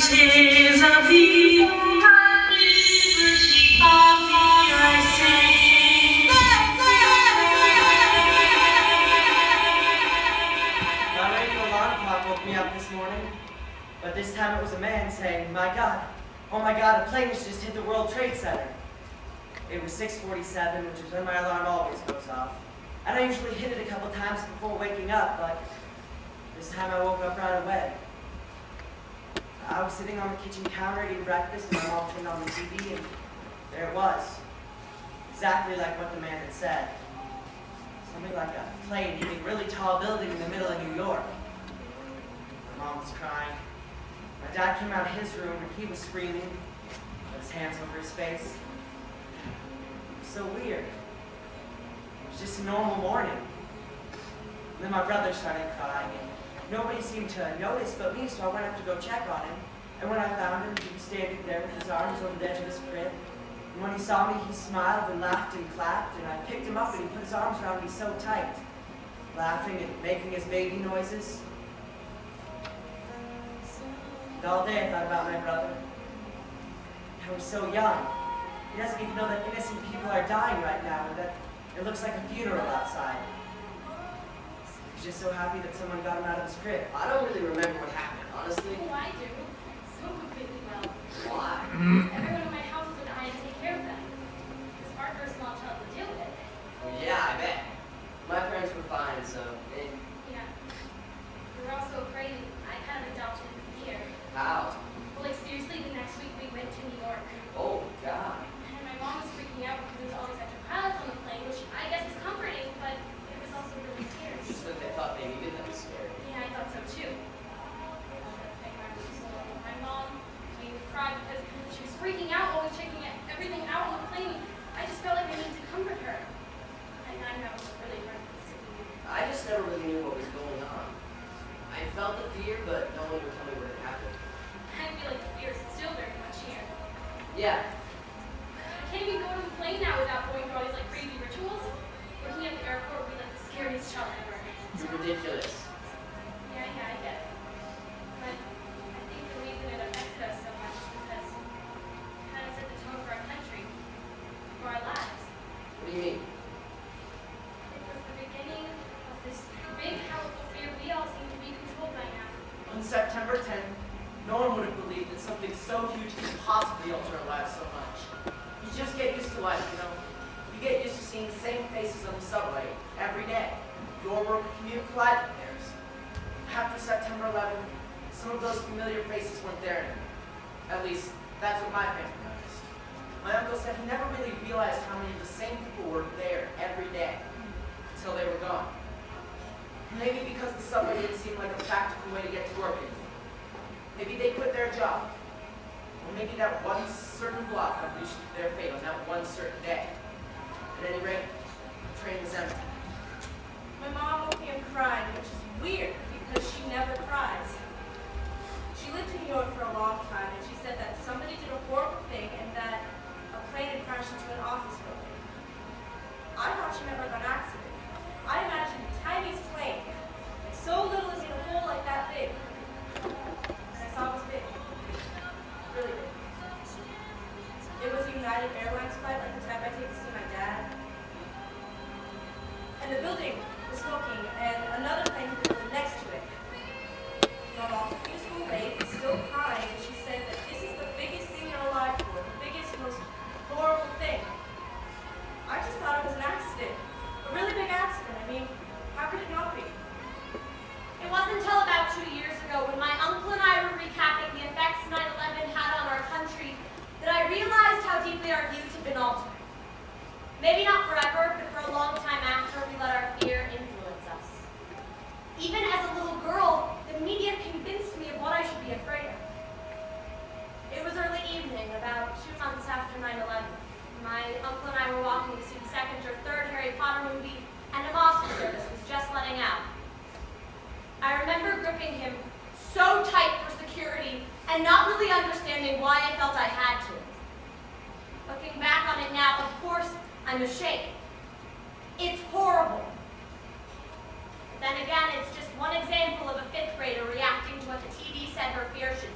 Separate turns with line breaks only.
tis of thee, of thee I sing.
My radio alarm clock woke me up this morning, but this time it was a man saying, "My God, oh my God, a plane has just hit the World Trade Center." It was 6:47, which is when my alarm always goes off. And I usually hit it a couple times before waking up, but this time I woke up right away. I was sitting on the kitchen counter eating breakfast, and my mom turned on the TV, and there it was. Exactly like what the man had said. Something like a plane hitting a really tall building in the middle of New York. My mom was crying. My dad came out of his room, and he was screaming, with his hands over his face. It was so weird. It was just a normal morning. And then my brother started crying, and nobody seemed to notice but me, so I went up to go check on him. And when I found him, he was standing there with his arms over the edge of his crib. And when he saw me, he smiled and laughed and clapped, and I picked him up and he put his arms around me so tight, laughing and making his baby noises. And all day I thought about my brother. How he's so young. He doesn't even know that innocent people are dying right now, and that it looks like a funeral outside. He's just so happy that someone got him out of his crib.
I don't really remember what happened, honestly.
Oh, I do. So completely well.
Why?
Everyone in my house was dying to take care of them. It's hard for a small child to deal with.
Well, yeah, I bet. My parents were fine, so
Yeah. We were also afraid. I kind of adopted him here.
how?
Well, like seriously, the next week we went to New York.
Oh, God.
And my mom was freaking out because there was always extra pilots on the plane, which I guess is comforting, but it was also really scary.
Just that they thought they needed them to scare.
Yeah, I thought so too. My mom made me cry because she was freaking out while we were checking everything out on the plane. I just felt like I needed to comfort her. And I know it was really hard to see.
I just never really knew what was going on. I felt the fear, but no one would tell me where it happened.
I feel like the fear is still very much here.
Yeah.
I can't even go to the plane now without going through all these like crazy rituals. Working at the airport would be like the scariest job ever.
It's ridiculous.
Yeah, I guess. But I think the reason it affected us so much is because it kind of set the tone for our country, for our lives.
What do you mean?
It was the beginning of this big, powerful fear we all seem to be controlled by now.
On September 10th, no one would have believed that something so huge could possibly alter our lives so much. You just get used to life, you know? You get used to seeing the same faces on the subway every day. Your work and commute collide with theirs. After September 11th, some of those familiar faces weren't there anymore. At least, that's what my family noticed. My uncle said he never really realized how many of the same people were there every day until they were gone. Maybe because the subway didn't seem like a practical way to get to work anymore. Maybe they quit their job. Or maybe that one certain block had reached their fate on that one certain day. At any rate, the train was empty.
My mom woke me up crying, which is weird because she never cries. She lived in New York for a long time, and she said that somebody did a horrible thing and that a plane had crashed into an office building. I thought she meant like an accident. I imagined the tiniest plane, so little as in a hole like that big. And I saw it was big. Really big. It was a United Airlines flight, like the type I take to see my dad. And the building was smoking, and another plane hit the building next to it. My mom took me to school late, still crying, and she said that this is the biggest thing you're alive for, the biggest, most horrible thing. I just thought it was an accident. A really big accident. I mean, how could it not be?
It wasn't until about 2 years ago when my uncle and I were recapping the effects 9/11 had on our country that I realized how deeply our views had been altered. Maybe not forever, but for a long time after, we let our fear influence us. Even as a little girl, the media convinced me of what I should be afraid of. It was early evening, about 2 months after 9/11. My uncle and I were walking to see the second or third Harry Potter movie, and a Oscar service was just letting out. I remember gripping him so tight for security and not really understanding why I felt I had to. Looking back on it now, of course, I'm ashamed. It's horrible. But then again, it's just one example of a 5th grader reacting to what the TV said her fear should